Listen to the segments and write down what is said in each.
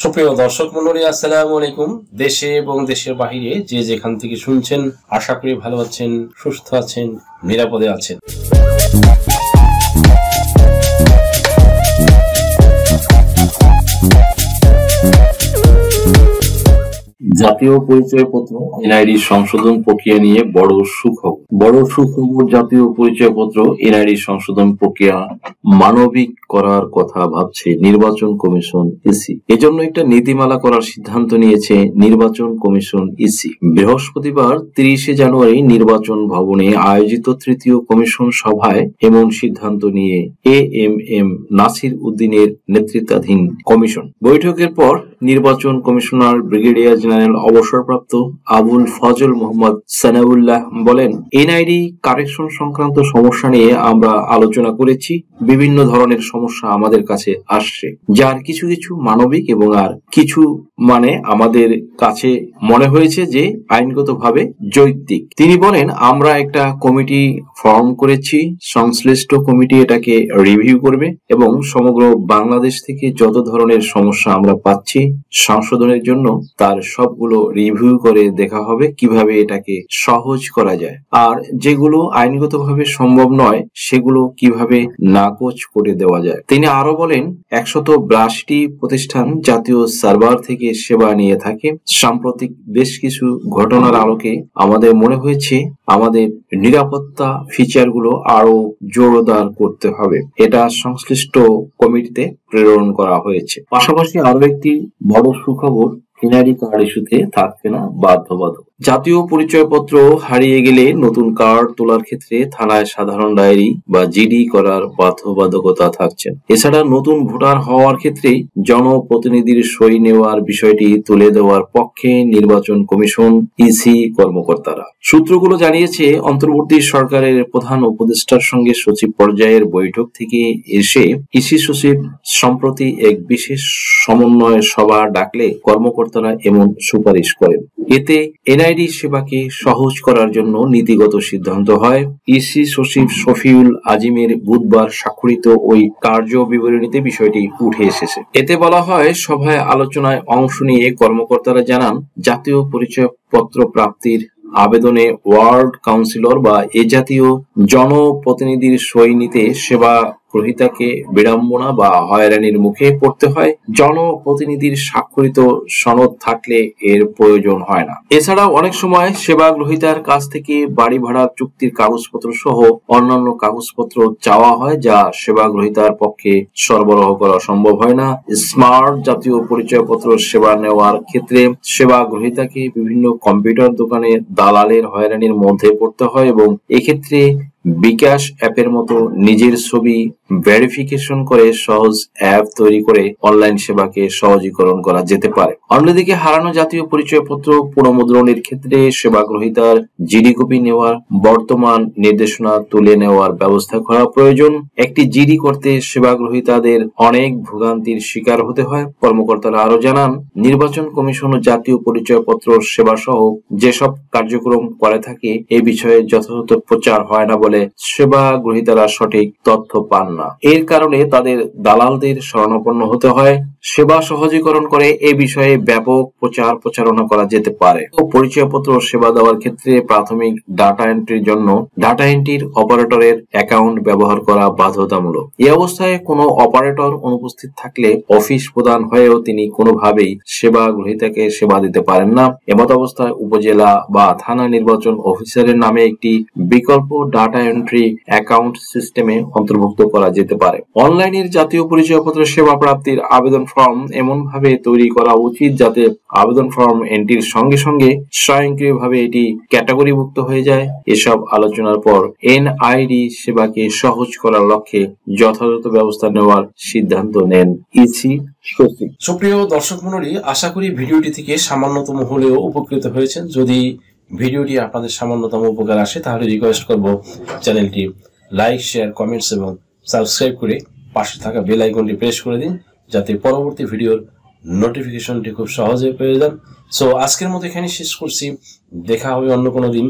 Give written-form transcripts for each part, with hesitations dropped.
সুপ্রিয় দর্শক মণ্ডলী, আসসালামু আলাইকুম। দেশে এবং দেশের বাহিরে যে যেখান থেকে শুনছেন, আশা করি ভালো আছেন, সুস্থ আছেন, নিরাপদে আছেন। জাতীয় পরিচয়পত্র এনআইডি সংশোধন প্রক্রিয়া নিয়ে বড় সুখবর। জাতীয় পরিচয়পত্র এনআইডি সংশোধন প্রক্রিয়া মানবিক করার কথা ভাবছে নির্বাচন কমিশন ইসি। এজন্য একটা নীতিমালা করার সিদ্ধান্ত নিয়েছে নির্বাচন কমিশন ইসি। বৃহস্পতিবার 30 জানুয়ারি নির্বাচন ভবনে আয়োজিত তৃতীয় কমিশন সভায় এমন সিদ্ধান্ত নিয়ে এএমএম নাসির উদ্দিনের নেতৃত্বাধীন কমিশন। বৈঠকের পর নির্বাচন কমিশনার ব্রিগেডিয়ার জেনারেল অবসরপ্রাপ্ত আবুল ফজল মোহাম্মদ সানাউল্লাহ বলেন, এনআইডি কারেকশন সংক্রান্ত সমস্যা নিয়ে আমরা আলোচনা করেছি। বিভিন্ন ধরনের সমস্যা আমাদের কাছে আসছে, যার কিছু কিছু মানবিক এবং আর কিছু আমাদের কাছে মনে হয়েছে যে আইনগতভাবে যৌক্তিক। তিনি বলেন, আমরা একটা কমিটি ফর্ম করেছি। সংশ্লিষ্ট কমিটি এটাকে রিভিউ করবে এবং সমগ্র বাংলাদেশ থেকে যত ধরনের সমস্যা আমরা পাচ্ছি সংশোধনের জন্য তার সবগুলো রিভিউ করে দেখা হবে কিভাবে এটাকে সহজ করা যায়, আর যেগুলো আইনগতভাবে সম্ভব নয় সেগুলো কিভাবে নাকচ করে দেওয়া যায়। তিনি আরো বলেন, 182টি প্রতিষ্ঠান জাতীয় সার্ভার থেকে সেবা নিয়ে থাকে। সাম্প্রতিক বেশ কিছু ঘটনার আলোকে আমাদের মনে হয়েছে আমাদের নিরাপত্তা ফিচারগুলো আরো জোরদার করতে হবে। এটা সংশ্লিষ্ট কমিটিতে প্রেরণ করা হয়েছে। পাশাপাশি আরো একটি বড় সুখবর, এনআইডি কার্ড ইস্যুতে থাকছে না বাধ্যবাধকতা। জাতীয় পরিচয়পত্র হারিয়ে গেলে নতুন কার্ড তোলার ক্ষেত্রে থানায় সাধারণ ডায়েরি বা জিডি করার বাধ্যবাধকতা থাকছে। এছাড়া নতুন ভোটার হওয়ার ক্ষেত্রে জনপ্রতিনিধির সই নেওয়ার বিষয়টি তুলে দেওয়ার পক্ষে নির্বাচন কমিশন ইসি কর্মকর্তারা। সূত্রগুলো জানিয়েছে, অন্তর্বর্তী সরকারের প্রধান উপদেষ্টার সঙ্গে সচিব পর্যায়ের বৈঠক থেকে এসে ইসি সচিব সম্প্রতি এক বিশেষ সমন্বয় সভা ডাকলে কর্মকর্তারা এমন সুপারিশ করেন। এতে এনআইডি সেবাকে সহজ করার জন্য নীতিগত সিদ্ধান্ত হয়। ইসি সচিব শফিউল আজিমের বুধবার স্বাক্ষরিত ওই কার্য বিবরণীতে বিষয়টি উঠে এসেছে। এতে বলা হয়, সভায় আলোচনায় অংশ নিয়ে কর্মকর্তারা জানান, জাতীয় পরিচয়পত্র প্রাপ্তির আবেদনে ওয়ার্ড কাউন্সিলর বা এ জাতীয় জনপ্রতিনিধির সই নিতে সেবা গ্রহীতাকে বিড়ম্বনা বা হয়রানির মুখে পড়তে হয়। জনপ্রতিনিধির স্বাক্ষরিত সনদ থাকলে এর প্রয়োজন হয় না। এছাড়াও অনেক সময় সেবা গ্রহীতার কাছ থেকে বাড়ি ভাড়ার চুক্তির কাগজপত্র সহ অন্যান্য কাগজপত্র চাওয়া হয়, যা সেবা গ্রহীতার পক্ষে সরবরাহ করা সম্ভব হয় না। স্মার্ট জাতীয় পরিচয়পত্র সেবা নেওয়ার ক্ষেত্রে সেবা গ্রহীতাকে বিভিন্ন কম্পিউটার দোকানে দালালের হয়রানির মধ্যে পড়তে হয় এবং এক্ষেত্রে বিকাশ অ্যাপের মতো নিজের ছবি ভেরিফিকেশন করে সহজ অ্যাপ তৈরি করে অনলাইন সেবাকে সহজীকরণ করা যেতে পারে। অন্যদিকে হারানো জাতীয় পরিচয়পত্র পুনঃমুদ্রণের ক্ষেত্রে সেবা গ্রহীতার জিডি কপি নেওয়ার বর্তমান নির্দেশনা তুলে নেওয়ার ব্যবস্থা করা প্রয়োজন। একটি জিডি করতে সেবা গ্রহীতাদের অনেক ভোগান্তির শিকার হতে হয়। কর্মকর্তারা আরো জানান, নির্বাচন কমিশন ও জাতীয় পরিচয়পত্র সেবা সহ যেসব কার্যক্রম করে থাকে এ বিষয়ে যথাযথ প্রচার হয় না বলে সেবা গ্রহীতারা সঠিক তথ্য পান না। এর কারণে তাদের দালালদের শরণাপন্ন হতে হয়। সেবা সহজীকরণ করে এ বিষয়ে ব্যাপক প্রচারণা করা যেতে পারে। পরিচয়পত্র সেবা দেওয়ার ক্ষেত্রে প্রাথমিক ডাটা এন্ট্রির জন্য ডাটা এন্ট্রির অপারেটরের অ্যাকাউন্ট ব্যবহার করা বাধ্যতামূলক। এই অবস্থায় কোনো অপারেটর অনুপস্থিত থাকলে অফিস প্রদান হয়েও তিনি কোনোভাবেই সেবা গ্রহীতাকে সেবা দিতে পারেন না। এমত অবস্থায় উপজেলা বা থানা নির্বাচন অফিসারের নামে একটি বিকল্প ডাটা এন্ট্রি অ্যাকাউন্ট সিস্টেমে অন্তর্ভুক্ত করা যেতে পারে। অনলাইনের জাতীয় পরিচয়পত্র সেবা প্রাপ্তির আবেদন ফর্ম এমন ভাবে তৈরি করা উচিত যাতে আবেদন ফর্ম এন্ট্রির সঙ্গে সঙ্গে স্বয়ংক্রিয়ভাবে এটি ক্যাটাগরিভুক্ত হয়ে যায়। এসব আলোচনার পর এনআইডি সেবাকে সহজ করার লক্ষ্যে যথাযথ ব্যবস্থা নেওয়ার সিদ্ধান্ত নেন ইসি সচিব। সুপ্রিয় দর্শক মণ্ডলী, আশা করি ভিডিওটি থেকে সামান্যতম হলেও উপকৃত হয়েছেন। যদি ভিডিওটি আপনাদের সামান্যতম উপকার আসে তাহলে রিকোয়েস্ট করব চ্যানেলটি লাইক, শেয়ার, কমেন্টস এবং সাবস্ক্রাইব করে পাশে থাকা বেল আইকনটি প্রেস করে দিন, যাতে পরবর্তী ভিডিওর নোটিফিকেশনটি খুব সহজে পেয়ে যান। সো আজকের মতো এখানে শেষ করছি। দেখা হবে অন্য কোনো দিন,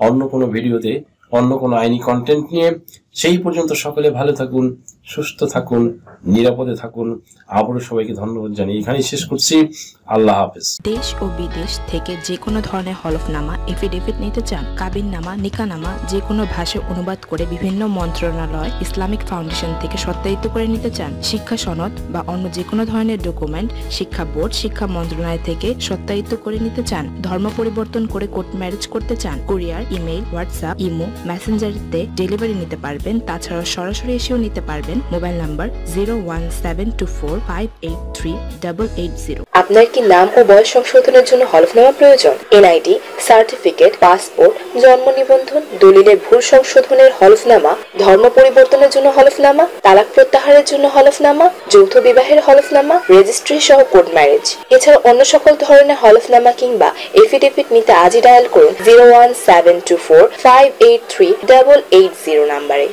অন্য কোনো ভিডিওতে, অন্য কোনো আইনি কন্টেন্ট নিয়ে। সেই পর্যন্ত সকলে ভালো থাকুন, সুস্থ থাকুন, নিরাপদে থাকুন। আবারও সবাইকে ধন্যবাদ জানিয়ে এখানেই শেষ করছি। আল্লাহ হাফেজ। দেশ ও বিদেশ থেকে যে কোনো ধরনের হলফনামা, এফিডেভিট নিতে চান, কাবিননামা, নিকানামা যে কোনো ভাষায় অনুবাদ করে বিভিন্ন মন্ত্রণালয়, ইসলামিক ফাউন্ডেশন থেকে সত্যায়িত করে নিতে চান, শিক্ষা সনদ বা অন্য যে কোনো ধরনের ডকুমেন্ট শিক্ষা বোর্ড, শিক্ষা মন্ত্রণালয় থেকে সত্যায়িত করে নিতে চান, ধর্ম পরিবর্তন করে কোর্ট ম্যারেজ করতে চান, কুরিয়ার, ইমেইল, হোয়াটসঅ্যাপ, ইমো, মেসেঞ্জারিতে ডেলিভারি নিতে পারবেন। তাছাড়াও সরাসরি এসেও নিতে পারবেন। Mobile number 01724583880। আপনার কি নাম ও বয়স সংশোধনের জন্য হলফনামা প্রয়োজন? এনআইডি, সার্টিফিকেট, পাসপোর্ট, জন্ম নিবন্ধন, দলিলের ভুল সংশোধনের হলফনামা, ধর্ম পরিবর্তনের জন্য হলফনামা, তালাক প্রত্যাহারের জন্য হলফনামা, যৌথ বিবাহের হলফনামা, রেজিস্ট্রি সহ কোর্ট ম্যারেজ, এছাড়া অন্য সকল ধরনের হলফনামা কিংবা এফিডেভিট নিতে আজই ডায়াল করুন 01724583880 নাম্বারে।